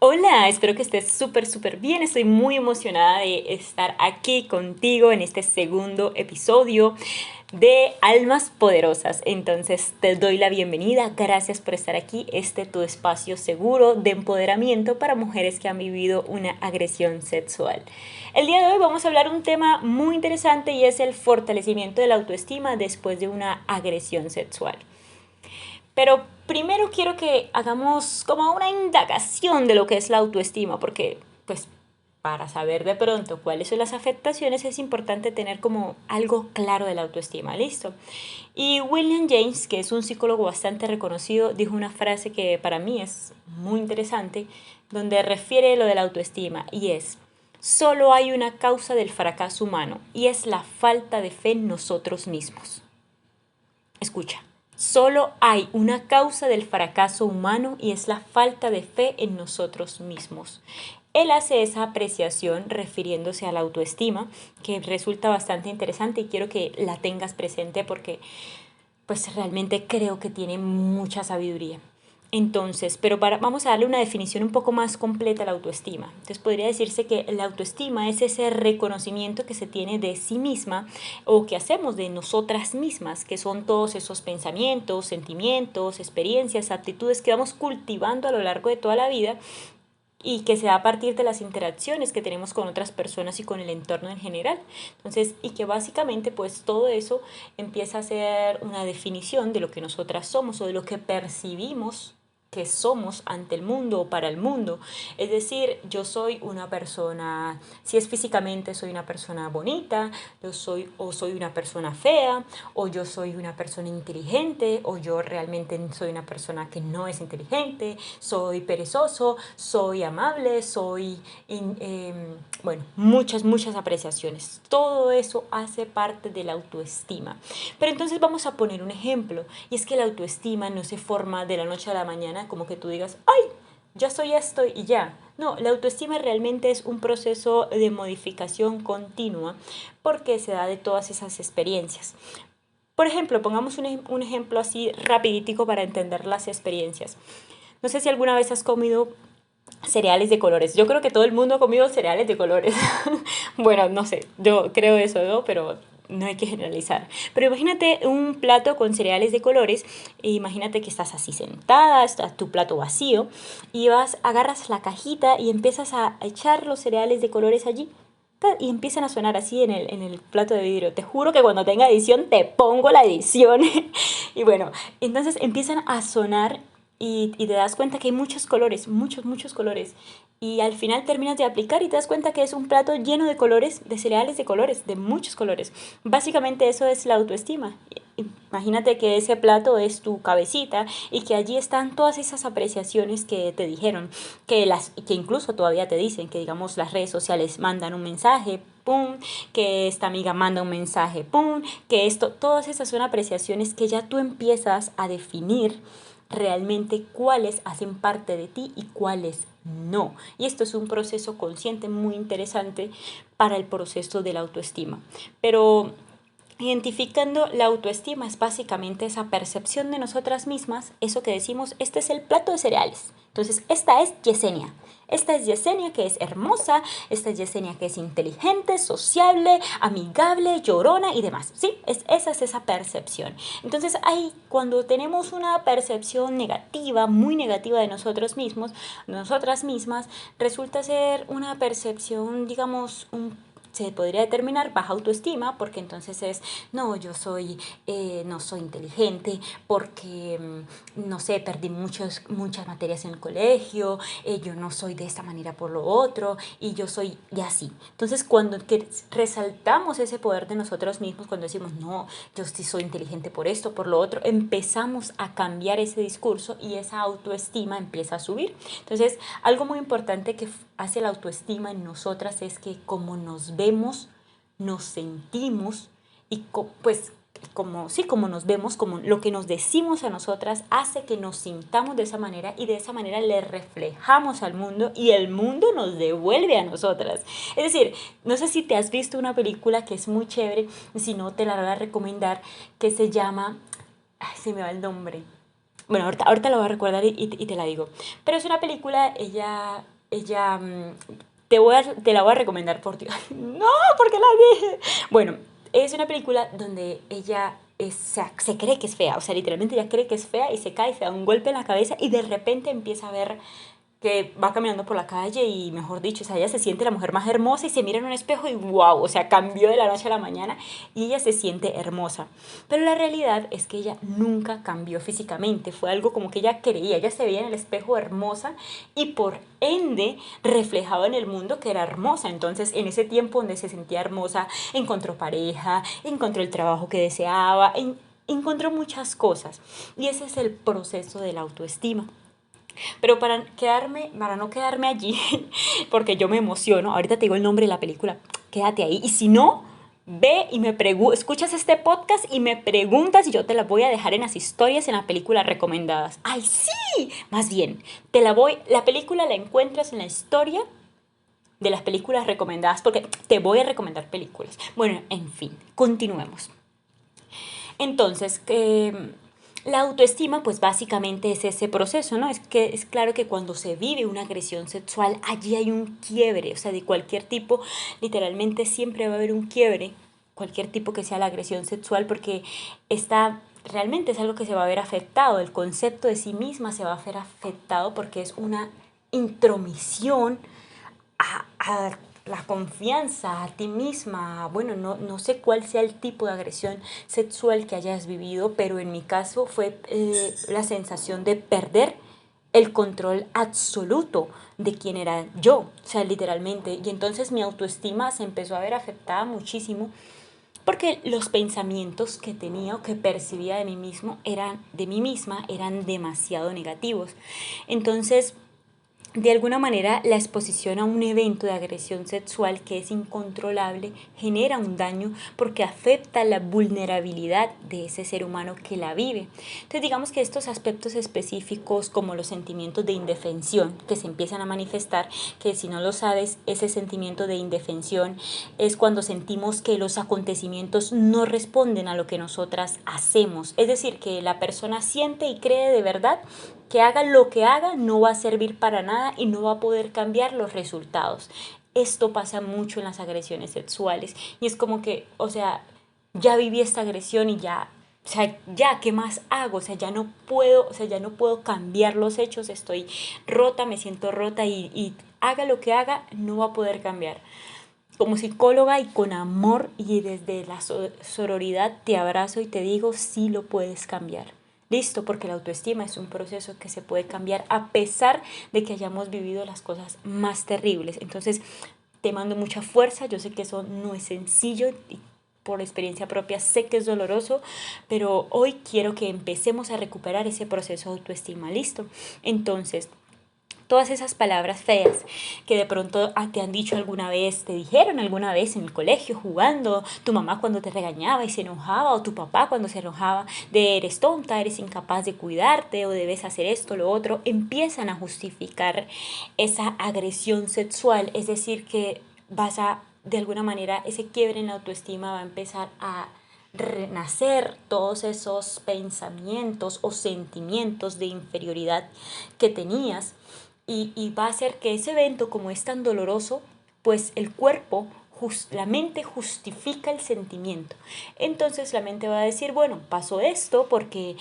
Hola, espero que estés súper bien. Estoy muy emocionada de estar aquí contigo en este segundo episodio de Almas Poderosas. Entonces te doy la bienvenida. Gracias por estar aquí. Tu espacio seguro de empoderamiento para mujeres que han vivido una agresión sexual. El día de hoy vamos a hablar un tema muy interesante y es el fortalecimiento de la autoestima después de una agresión sexual. Pero primero quiero que hagamos como una indagación de lo que es la autoestima, porque pues para saber de pronto cuáles son las afectaciones es importante tener como algo claro de la autoestima, ¿listo? Y William James, que es un psicólogo bastante reconocido, dijo una frase que para mí es muy interesante, donde refiere lo de la autoestima y es: solo hay una causa del fracaso humano y es la falta de fe en nosotros mismos. Escucha, solo hay una causa del fracaso humano y es la falta de fe en nosotros mismos. Él hace esa apreciación refiriéndose a la autoestima, que resulta bastante interesante y quiero que la tengas presente porque pues realmente creo que tiene mucha sabiduría. Entonces, vamos a darle una definición un poco más completa a la autoestima. Entonces podría decirse que la autoestima es ese reconocimiento que se tiene de sí misma o que hacemos de nosotras mismas, que son todos esos pensamientos, sentimientos, experiencias, aptitudes que vamos cultivando a lo largo de toda la vida y que se da a partir de las interacciones que tenemos con otras personas y con el entorno en general. Entonces, y que básicamente pues todo eso empieza a ser una definición de lo que nosotras somos o de lo que percibimos que somos ante el mundo o para el mundo. Es decir, yo soy una persona, si es físicamente, soy una persona bonita, soy una persona fea, o yo soy una persona inteligente, o yo realmente soy una persona que no es inteligente, soy perezoso, soy amable, bueno, muchas apreciaciones. Todo eso hace parte de la autoestima. Pero entonces vamos a poner un ejemplo, y es que la autoestima no se forma de la noche a la mañana como que tú digas, ¡ay! Ya soy esto y ya. No, la autoestima realmente es un proceso de modificación continua porque se da de todas esas experiencias. Por ejemplo, pongamos un ejemplo así rapiditico para entender las experiencias. No sé si alguna vez has comido cereales de colores. Yo creo que todo el mundo ha comido cereales de colores. Bueno, no sé, yo creo eso, ¿no? Pero no hay que generalizar. Pero imagínate un plato con cereales de colores. E imagínate que estás así sentada, está tu plato vacío y agarras la cajita y empiezas a echar los cereales de colores allí. Y empiezan a sonar así en el plato de vidrio. Te juro que cuando tenga edición te pongo la edición. Y bueno, entonces empiezan a sonar y te das cuenta que hay muchos colores, muchos colores. Y al final terminas de aplicar y te das cuenta que es un plato lleno de colores, de cereales de colores, de muchos colores. Básicamente eso es la autoestima. Imagínate que ese plato es tu cabecita y que allí están todas esas apreciaciones que te dijeron, que incluso todavía te dicen, que digamos las redes sociales mandan un mensaje, pum, que esta amiga manda un mensaje, pum, que esto, todas esas son apreciaciones que ya tú empiezas a definir realmente cuáles hacen parte de ti y cuáles no. Y esto es un proceso consciente muy interesante para el proceso de la autoestima. Pero identificando la autoestima es básicamente esa percepción de nosotras mismas, eso que decimos, este es el plato de cereales. Entonces, esta es Yesenia. Esta es Yesenia que es hermosa, esta es Yesenia que es inteligente, sociable, amigable, llorona y demás. ¿Sí? Esa es esa percepción. Entonces, ahí cuando tenemos una percepción negativa, muy negativa de nosotros mismos, nosotras mismas, resulta ser una percepción, digamos, se podría determinar baja autoestima porque entonces es, no, no soy inteligente porque, no sé, perdí muchas materias en el colegio, yo no soy de esta manera por lo otro y yo soy y así. Entonces cuando resaltamos ese poder de nosotros mismos, cuando decimos, no, yo sí soy inteligente por esto, por lo otro, empezamos a cambiar ese discurso y esa autoestima empieza a subir. Entonces algo muy importante que hace la autoestima en nosotras es que como nos vemos, nos sentimos y pues como nos vemos, como lo que nos decimos a nosotras hace que nos sintamos de esa manera y de esa manera le reflejamos al mundo y el mundo nos devuelve a nosotras. Es decir, no sé si te has visto una película que es muy chévere, si no te la voy a recomendar, que se llama, ay, se me va el nombre. Bueno, ahorita la voy a recordar y te la digo. Pero es una película, te la voy a recomendar por ti. No, porque la dije. Bueno, es una película donde ella se cree que es fea, o sea, literalmente ella cree que es fea y se cae, se da un golpe en la cabeza y de repente empieza a ver que va caminando por la calle y, mejor dicho, o sea, ella se siente la mujer más hermosa y se mira en un espejo y wow, o sea, cambió de la noche a la mañana y ella se siente hermosa. Pero la realidad es que ella nunca cambió físicamente, fue algo como que ella creía, ella se veía en el espejo hermosa y por ende reflejaba en el mundo que era hermosa. Entonces, en ese tiempo donde se sentía hermosa, encontró pareja, encontró el trabajo que deseaba, encontró muchas cosas. Y ese es el proceso de la autoestima. Pero para no quedarme allí, porque yo me emociono, ahorita te digo el nombre de la película, quédate ahí. Y si no, ve y escuchas este podcast y me preguntas y yo te la voy a dejar en las historias, en las películas recomendadas. ¡Ay, sí! Más bien, la película la encuentras en la historia de las películas recomendadas, porque te voy a recomendar películas. Bueno, en fin, continuemos. Entonces, la autoestima, pues básicamente es ese proceso, ¿no? Es que es claro que cuando se vive una agresión sexual, allí hay un quiebre, o sea, de cualquier tipo, literalmente siempre va a haber un quiebre, cualquier tipo que sea la agresión sexual, porque realmente es algo que se va a ver afectado, el concepto de sí misma se va a ver afectado porque es una intromisión a la confianza a ti misma. Bueno, no sé cuál sea el tipo de agresión sexual que hayas vivido, pero en mi caso fue la sensación de perder el control absoluto de quién era yo, o sea, literalmente. Y entonces mi autoestima se empezó a ver afectada muchísimo porque los pensamientos que tenía o que percibía de mí misma eran demasiado negativos. Entonces, de alguna manera, la exposición a un evento de agresión sexual que es incontrolable genera un daño porque afecta la vulnerabilidad de ese ser humano que la vive. Entonces, digamos que estos aspectos específicos como los sentimientos de indefensión que se empiezan a manifestar, que si no lo sabes, ese sentimiento de indefensión es cuando sentimos que los acontecimientos no responden a lo que nosotras hacemos. Es decir, que la persona siente y cree de verdad que haga lo que haga no va a servir para nada y no va a poder cambiar los resultados. Esto pasa mucho en las agresiones sexuales y es como que, o sea, ya viví esta agresión y ya, o sea, ya, ¿qué más hago? O sea, ya no puedo, o sea, ya no puedo cambiar los hechos, estoy rota, me siento rota y haga lo que haga, no va a poder cambiar. Como psicóloga y con amor y desde la sororidad te abrazo y te digo, sí lo puedes cambiar. Listo, porque la autoestima es un proceso que se puede cambiar a pesar de que hayamos vivido las cosas más terribles. Entonces, te mando mucha fuerza. Yo sé que eso no es sencillo y por experiencia propia sé que es doloroso, pero hoy quiero que empecemos a recuperar ese proceso de autoestima. Listo. Entonces, todas esas palabras feas que de pronto te han dicho alguna vez, te dijeron alguna vez en el colegio jugando, tu mamá cuando te regañaba y se enojaba, o tu papá cuando se enojaba, de eres tonta, eres incapaz de cuidarte, o debes hacer esto, lo otro, empiezan a justificar esa agresión sexual. Es decir, que de alguna manera, ese quiebre en la autoestima va a empezar a renacer todos esos pensamientos o sentimientos de inferioridad que tenías y va a hacer que ese evento, como es tan doloroso, pues el cuerpo, la mente justifica el sentimiento. Entonces la mente va a decir, bueno, pasó esto porque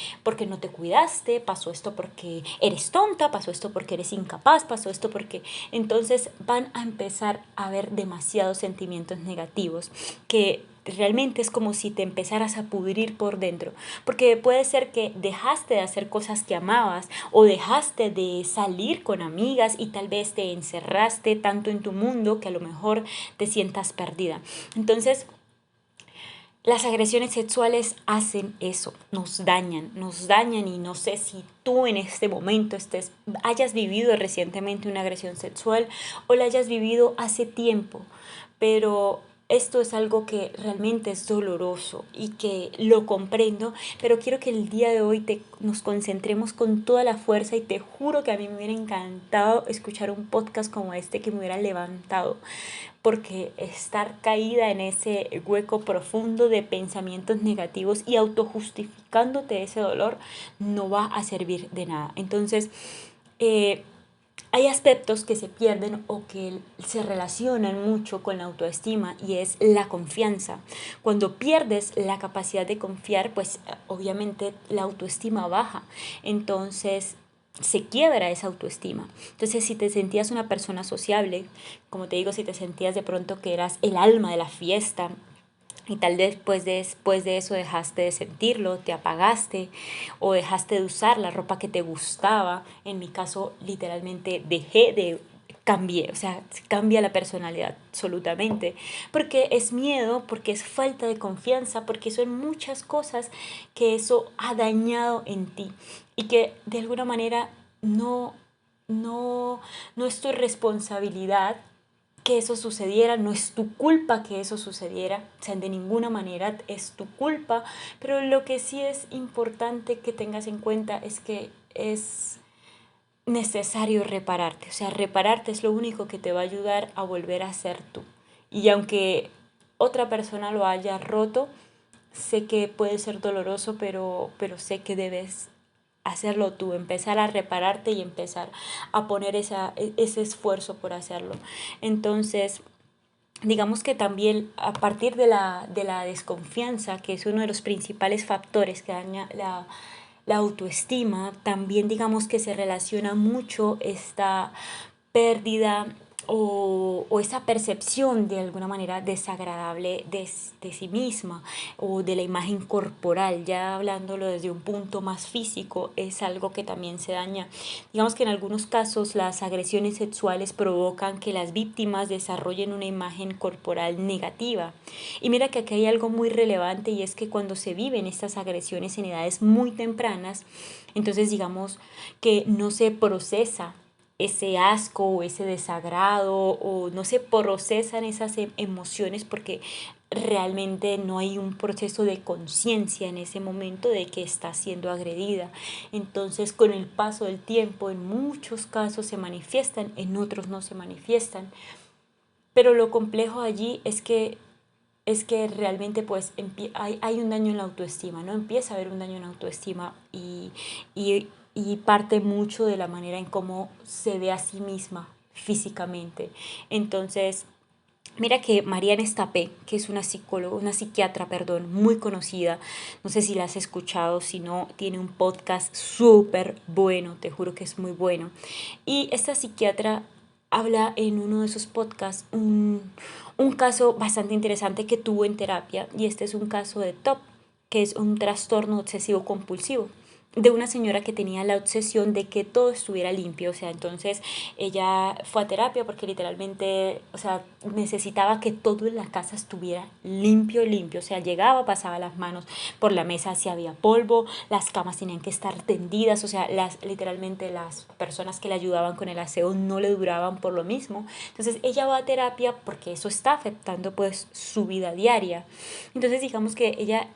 no te cuidaste, pasó esto porque eres tonta, pasó esto porque eres incapaz, pasó esto porque... Entonces van a empezar a haber demasiados sentimientos negativos que realmente es como si te empezaras a pudrir por dentro, porque puede ser que dejaste de hacer cosas que amabas o dejaste de salir con amigas y tal vez te encerraste tanto en tu mundo que a lo mejor te sientas perdida. Entonces, las agresiones sexuales hacen eso, nos dañan y no sé si tú en este momento hayas vivido recientemente una agresión sexual o la hayas vivido hace tiempo, pero esto es algo que realmente es doloroso y que lo comprendo, pero quiero que el día de hoy nos concentremos con toda la fuerza y te juro que a mí me hubiera encantado escuchar un podcast como este que me hubiera levantado, porque estar caída en ese hueco profundo de pensamientos negativos y autojustificándote ese dolor no va a servir de nada. Entonces, eh, hay aspectos que se pierden o que se relacionan mucho con la autoestima y es la confianza. Cuando pierdes la capacidad de confiar, pues obviamente la autoestima baja. Entonces se quiebra esa autoestima. Entonces si te sentías una persona sociable, como te digo, si te sentías de pronto que eras el alma de la fiesta, y tal vez después de eso dejaste de sentirlo, te apagaste o dejaste de usar la ropa que te gustaba. En mi caso, literalmente cambié, o sea, cambia la personalidad absolutamente, porque es miedo, porque es falta de confianza, porque son muchas cosas que eso ha dañado en ti y que de alguna manera no, no es tu responsabilidad que eso sucediera, no es tu culpa que eso sucediera, o sea, de ninguna manera es tu culpa, pero lo que sí es importante que tengas en cuenta es que es necesario repararte, o sea, repararte es lo único que te va a ayudar a volver a ser tú. Y aunque otra persona lo haya roto, sé que puede ser doloroso, pero sé que debes hacerlo tú, empezar a repararte y empezar a poner ese esfuerzo por hacerlo. Entonces, digamos que también a partir de la desconfianza, que es uno de los principales factores que daña la autoestima, también digamos que se relaciona mucho esta pérdida o esa percepción de alguna manera desagradable de sí misma o de la imagen corporal, ya hablándolo desde un punto más físico, es algo que también se daña. Digamos que en algunos casos las agresiones sexuales provocan que las víctimas desarrollen una imagen corporal negativa. Y mira que aquí hay algo muy relevante y es que cuando se viven estas agresiones en edades muy tempranas, entonces digamos que no se procesa ese asco o ese desagrado o no se procesan esas emociones porque realmente no hay un proceso de conciencia en ese momento de que está siendo agredida. Entonces, con el paso del tiempo, en muchos casos se manifiestan, en otros no se manifiestan. Pero lo complejo allí es que realmente pues hay un daño en la autoestima, ¿no? Empieza a haber un daño en la autoestima y parte mucho de la manera en cómo se ve a sí misma físicamente. Entonces, mira que Mariana Estapé, que es una psicóloga, una psiquiatra, perdón, muy conocida, no sé si la has escuchado, si no, tiene un podcast súper bueno, te juro que es muy bueno. Y esta psiquiatra habla en uno de sus podcasts un caso bastante interesante que tuvo en terapia y este es un caso de TOP, que es un trastorno obsesivo compulsivo de una señora que tenía la obsesión de que todo estuviera limpio, o sea, entonces ella fue a terapia porque literalmente, o sea, necesitaba que todo en la casa estuviera limpio, limpio, o sea, llegaba, pasaba las manos por la mesa si había polvo, las camas tenían que estar tendidas, o sea, literalmente las personas que le ayudaban con el aseo no le duraban por lo mismo, entonces ella va a terapia porque eso está afectando pues su vida diaria, entonces digamos que ella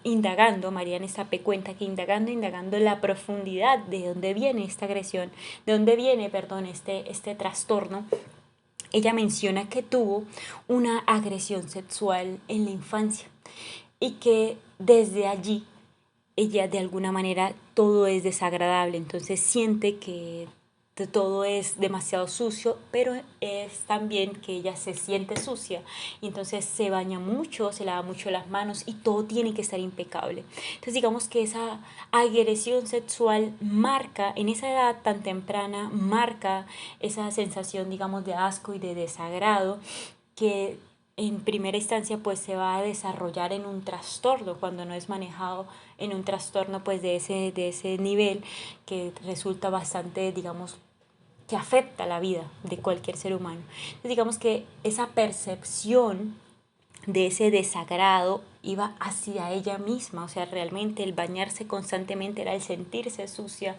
indagando, Mariana Estape cuenta que indagando en la profundidad de dónde viene esta agresión, de dónde viene, perdón, este trastorno, ella menciona que tuvo una agresión sexual en la infancia y que desde allí ella de alguna manera todo es desagradable, entonces siente que todo es demasiado sucio, pero es también que ella se siente sucia y entonces se baña mucho, se lava mucho las manos y todo tiene que estar impecable. Entonces digamos que esa agresión sexual marca, en esa edad tan temprana, marca esa sensación digamos de asco y de desagrado que en primera instancia pues se va a desarrollar en un trastorno cuando no es manejado en un trastorno pues de ese nivel que resulta bastante digamos que afecta la vida de cualquier ser humano. Entonces digamos que esa percepción de ese desagrado iba hacia ella misma, o sea, realmente el bañarse constantemente era el sentirse sucia,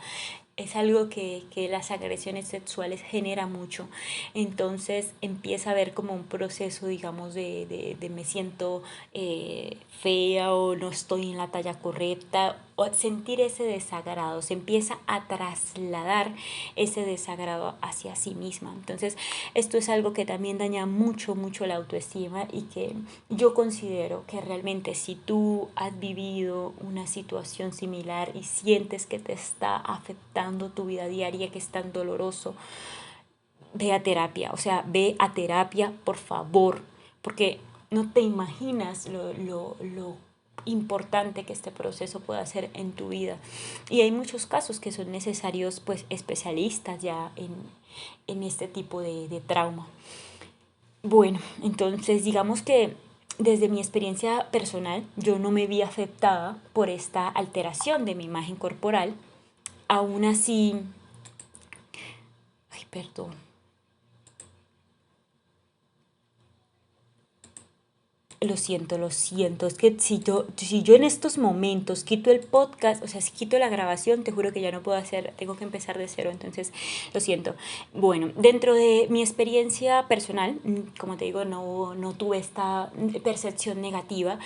es algo que las agresiones sexuales genera mucho. Entonces empieza a haber como un proceso, digamos, de me siento fea o no estoy en la talla correcta, o sentir ese desagrado, se empieza a trasladar ese desagrado hacia sí misma. Entonces esto es algo que también daña mucho, mucho la autoestima y que yo considero que realmente si tú has vivido una situación similar y sientes que te está afectando tu vida diaria, que es tan doloroso, ve a terapia, o sea, ve a terapia, por favor, porque no te imaginas lo importante que este proceso pueda ser en tu vida. Y hay muchos casos que son necesarios, pues, especialistas ya en este tipo de trauma. Bueno, entonces digamos que desde mi experiencia personal, yo no me vi afectada por esta alteración de mi imagen corporal. Aún así, ay, perdón. Lo siento, lo siento. Es que si yo en estos momentos quito el podcast, o sea, si quito la grabación, te juro que ya no puedo hacer, tengo que empezar de cero, entonces lo siento. Bueno, dentro de mi experiencia personal, como te digo, no tuve esta percepción negativa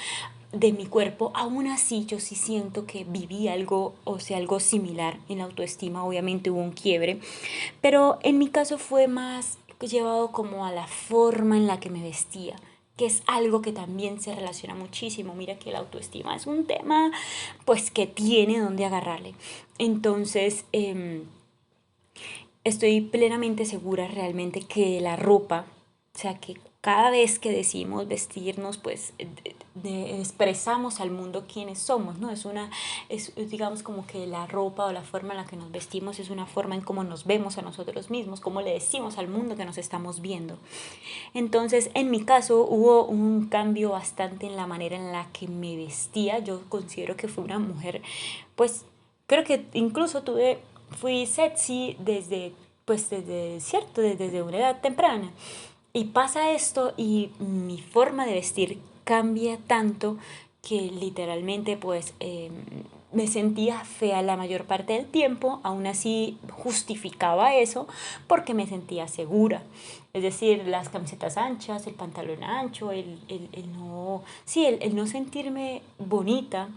de mi cuerpo. Aún así yo sí siento que viví algo, o sea, algo similar en la autoestima. Obviamente hubo un quiebre, pero en mi caso fue más llevado como a la forma en la que me vestía, que es algo que también se relaciona muchísimo. Mira que la autoestima es un tema pues que tiene donde agarrarle. Entonces, estoy plenamente segura realmente que la ropa, o sea, que cada vez que decimos vestirnos, pues expresamos al mundo quiénes somos, ¿no? Digamos como que la ropa o la forma en la que nos vestimos es una forma en cómo nos vemos a nosotros mismos, cómo le decimos al mundo que nos estamos viendo. Entonces, en mi caso, hubo un cambio bastante en la manera en la que me vestía. Yo considero que fui una mujer, pues, creo que incluso fui sexy desde una edad temprana. Y pasa esto y mi forma de vestir cambia tanto que literalmente pues me sentía fea la mayor parte del tiempo. Aún así justificaba eso porque me sentía segura. Es decir, las camisetas anchas, el pantalón ancho, el no, sí, el no sentirme bonita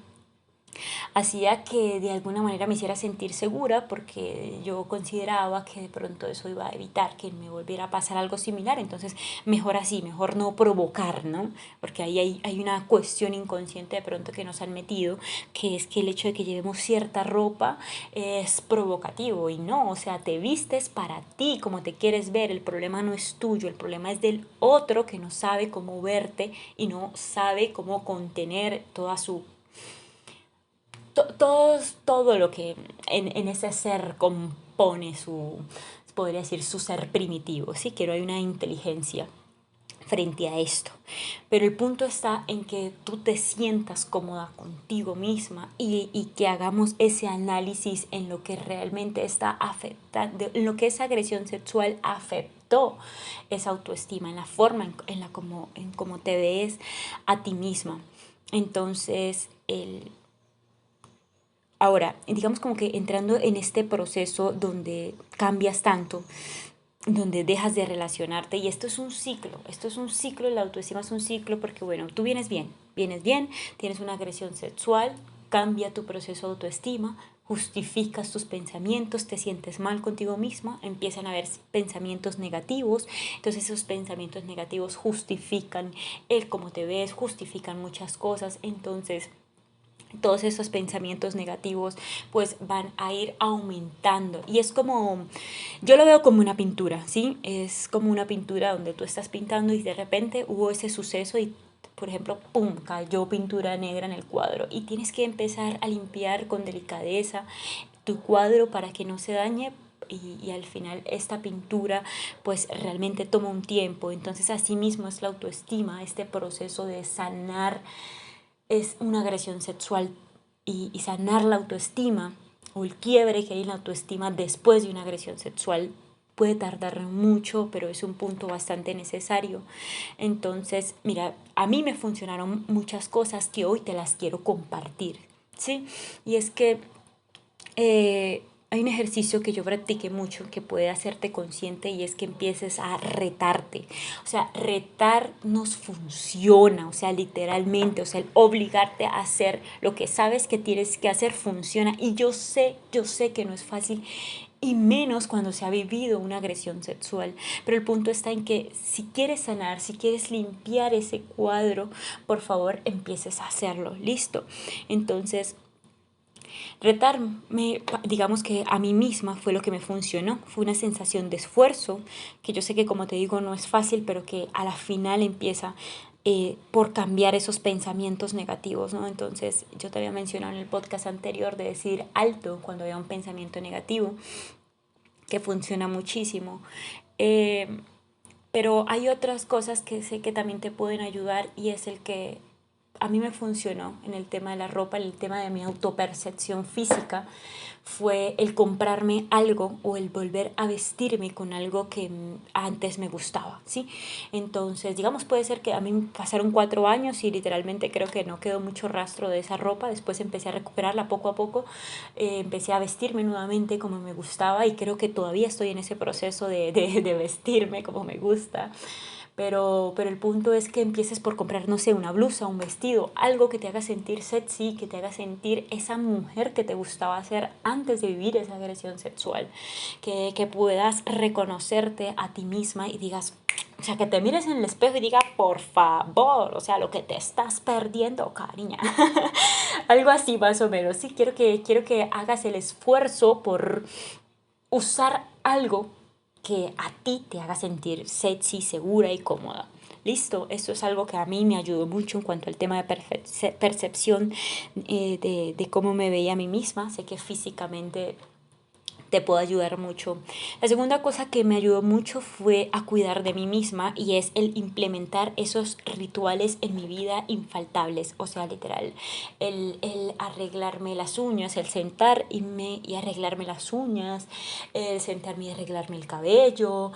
hacía que de alguna manera me hiciera sentir segura, porque yo consideraba que de pronto eso iba a evitar que me volviera a pasar algo similar. Entonces mejor así, mejor no provocar, ¿no? Porque ahí hay una cuestión inconsciente de pronto que nos han metido, que es que el hecho de que llevemos cierta ropa es provocativo, y no, o sea, te vistes para ti, como te quieres ver. El problema no es tuyo, el problema es del otro, que no sabe cómo verte y no sabe cómo contener toda su todo lo que en ese ser compone podría decir, su ser primitivo, ¿sí? Que no hay una inteligencia frente a esto. Pero el punto está en que tú te sientas cómoda contigo misma, y que hagamos ese análisis en lo que realmente está afectando, en lo que esa agresión sexual afectó esa autoestima, en la forma en cómo te ves a ti misma. Entonces, ahora, digamos como que entrando en este proceso donde cambias tanto, donde dejas de relacionarte, y esto es un ciclo, la autoestima es un ciclo, porque bueno, tú vienes bien, tienes una agresión sexual, cambia tu proceso de autoestima, justificas tus pensamientos, te sientes mal contigo misma, empiezan a haber pensamientos negativos. Entonces esos pensamientos negativos justifican el cómo te ves, justifican muchas cosas. Entonces todos esos pensamientos negativos pues van a ir aumentando, y es como, yo lo veo como una pintura, ¿sí? Es como una pintura donde tú estás pintando y de repente hubo ese suceso y, por ejemplo, ¡pum!, cayó pintura negra en el cuadro, y tienes que empezar a limpiar con delicadeza tu cuadro para que no se dañe. Y al final esta pintura pues realmente toma un tiempo. Entonces así mismo es la autoestima, este proceso de sanar es una agresión sexual, y sanar la autoestima o el quiebre que hay en la autoestima después de una agresión sexual puede tardar mucho, pero es un punto bastante necesario. Entonces, mira, a mí me funcionaron muchas cosas que hoy te las quiero compartir, ¿sí? Y es que hay un ejercicio que yo practiqué mucho que puede hacerte consciente y es que empieces a retarte. O sea, retar nos funciona, o sea, literalmente, o sea, el obligarte a hacer lo que sabes que tienes que hacer funciona. Y yo sé que no es fácil y menos cuando se ha vivido una agresión sexual. Pero el punto está en que si quieres sanar, si quieres limpiar ese cuadro, por favor empieces a hacerlo. Listo. Entonces, retarme, digamos que a mí misma fue lo que me funcionó. Fue una sensación de esfuerzo, que yo sé que como te digo no es fácil, pero que a la final empieza por cambiar esos pensamientos negativos, ¿no? Entonces yo te había mencionado en el podcast anterior de decir alto cuando había un pensamiento negativo, que funciona muchísimo. Eh, pero hay otras cosas que sé que también te pueden ayudar y es el que a mí me funcionó en el tema de la ropa, en el tema de mi autopercepción física, fue el comprarme algo o el volver a vestirme con algo que antes me gustaba, ¿sí? Entonces, digamos, puede ser que a mí pasaron 4 años y literalmente creo que no quedó mucho rastro de esa ropa. Después empecé a recuperarla poco a poco, empecé a vestirme nuevamente como me gustaba y creo que todavía estoy en ese proceso de vestirme como me gusta. Pero el punto es que empieces por comprar, no sé, una blusa, un vestido, algo que te haga sentir sexy, que te haga sentir esa mujer que te gustaba ser antes de vivir esa agresión sexual. Que puedas reconocerte a ti misma y digas, o sea, que te mires en el espejo y digas, por favor, o sea, lo que te estás perdiendo, cariña. Algo así más o menos. Sí, quiero que hagas el esfuerzo por usar algo que a ti te haga sentir sexy, segura y cómoda. Listo, esto es algo que a mí me ayudó mucho en cuanto al tema de percepción de cómo me veía a mí misma. Sé que físicamente te puedo ayudar mucho. La segunda cosa que me ayudó mucho fue a cuidar de mí misma y es el implementar esos rituales en mi vida infaltables, o sea, literal, el arreglarme las uñas, el sentarme y arreglarme las uñas, el sentarme y arreglarme el cabello,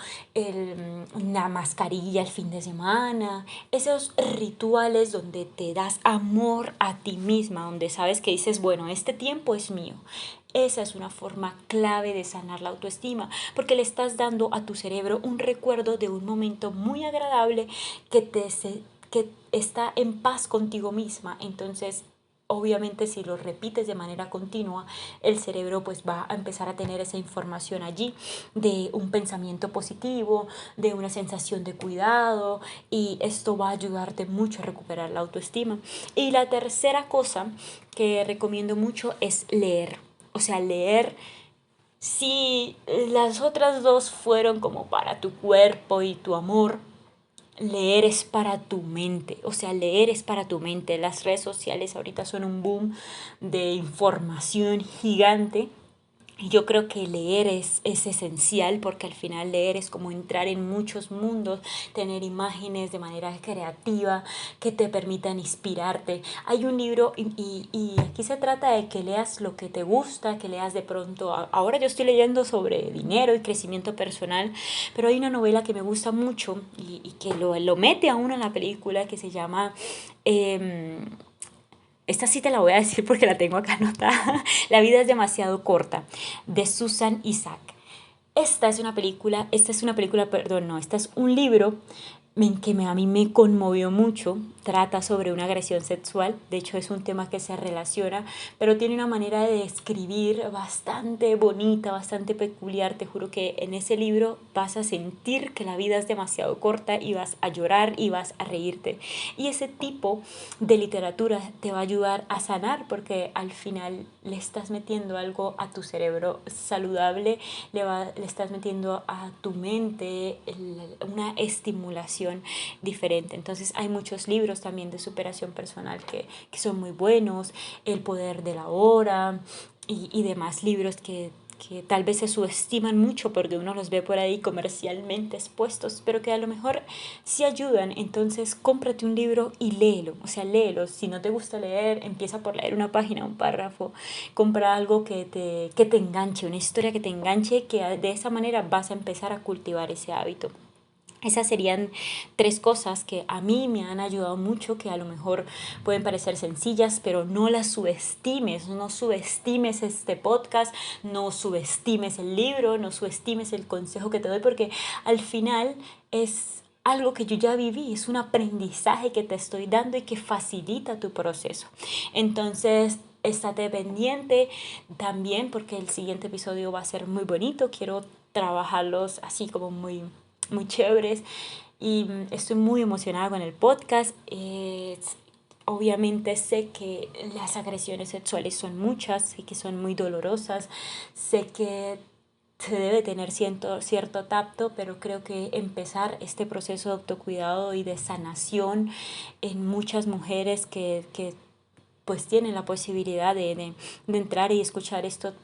una mascarilla el fin de semana, esos rituales donde te das amor a ti misma, donde sabes que dices, bueno, este tiempo es mío. Esa es una forma clave de sanar la autoestima, porque le estás dando a tu cerebro un recuerdo de un momento muy agradable que está en paz contigo misma. Entonces, obviamente, si lo repites de manera continua, el cerebro pues va a empezar a tener esa información allí de un pensamiento positivo, de una sensación de cuidado, y esto va a ayudarte mucho a recuperar la autoestima. Y la tercera cosa que recomiendo mucho es leer. O sea, leer, si las otras dos fueron como para tu cuerpo y tu amor, leer es para tu mente. O sea, leer es para tu mente. Las redes sociales ahorita son un boom de información gigante. Y yo creo que leer es esencial porque al final leer es como entrar en muchos mundos, tener imágenes de manera creativa que te permitan inspirarte. Hay un libro y aquí se trata de que leas lo que te gusta, que leas de pronto. Ahora yo estoy leyendo sobre dinero y crecimiento personal, pero hay una novela que me gusta mucho y que lo mete a uno en la película que se llama... esta sí te la voy a decir porque la tengo acá anotada. La vida es demasiado corta, de Susan Isaac. Esta es una película, perdón, no, esta es un libro que a mí me conmovió mucho. Trata sobre una agresión sexual, de hecho es un tema que se relaciona, pero tiene una manera de escribir bastante bonita, bastante peculiar. Te juro que en ese libro vas a sentir que la vida es demasiado corta y vas a llorar y vas a reírte. Y ese tipo de literatura te va a ayudar a sanar porque al final le estás metiendo algo a tu cerebro saludable, le estás metiendo a tu mente una estimulación diferente. Entonces hay muchos libros también de superación personal que son muy buenos, El poder de la hora y demás libros que tal vez se subestiman mucho porque uno los ve por ahí comercialmente expuestos, pero que a lo mejor sí ayudan. Entonces cómprate un libro y léelo, o sea, léelo. Si no te gusta leer, empieza por leer una página, un párrafo, compra algo que te enganche, una historia que te enganche, que de esa manera vas a empezar a cultivar ese hábito. Esas serían 3 cosas que a mí me han ayudado mucho, que a lo mejor pueden parecer sencillas, pero no las subestimes, no subestimes este podcast, no subestimes el libro, no subestimes el consejo que te doy, porque al final es algo que yo ya viví, es un aprendizaje que te estoy dando y que facilita tu proceso. Entonces, estate pendiente también porque el siguiente episodio va a ser muy bonito, quiero trabajarlos así como muy chéveres y estoy muy emocionada con el podcast. Obviamente sé que las agresiones sexuales son muchas, sé que son muy dolorosas, sé que se debe tener cierto tacto, pero creo que empezar este proceso de autocuidado y de sanación en muchas mujeres que pues tienen la posibilidad de entrar y escuchar estos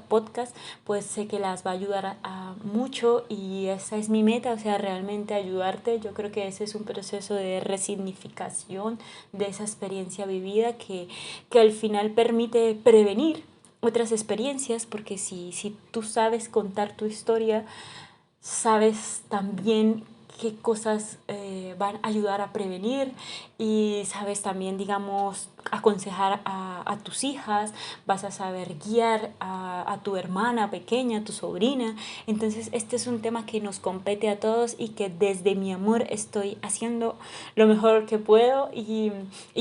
podcasts, pues sé que las va a ayudar a mucho y esa es mi meta, o sea, realmente ayudarte. Yo creo que ese es un proceso de resignificación de esa experiencia vivida que al final permite prevenir otras experiencias, porque si tú sabes contar tu historia, sabes también qué cosas van a ayudar a prevenir y sabes también, digamos, aconsejar a tus hijas, vas a saber guiar a tu hermana pequeña, a tu sobrina. Entonces este es un tema que nos compete a todos y que desde mi amor estoy haciendo lo mejor que puedo y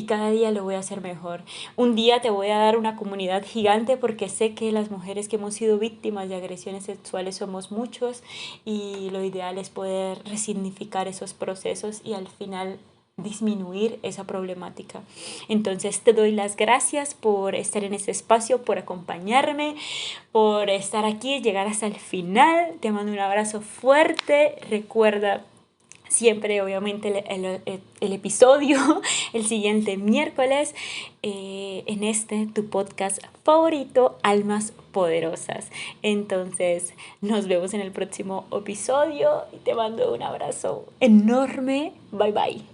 cada día lo voy a hacer mejor. Un día te voy a dar una comunidad gigante porque sé que las mujeres que hemos sido víctimas de agresiones sexuales somos muchos y lo ideal es poder resignificar esos procesos y al final disminuir esa problemática. Entonces te doy las gracias por estar en este espacio, por acompañarme, por estar aquí, llegar hasta el final. Te mando un abrazo fuerte. Recuerda siempre, obviamente, el episodio el siguiente miércoles en este, tu podcast favorito, Almas Poderosas. Entonces, nos vemos en el próximo episodio y te mando un abrazo enorme. Bye bye.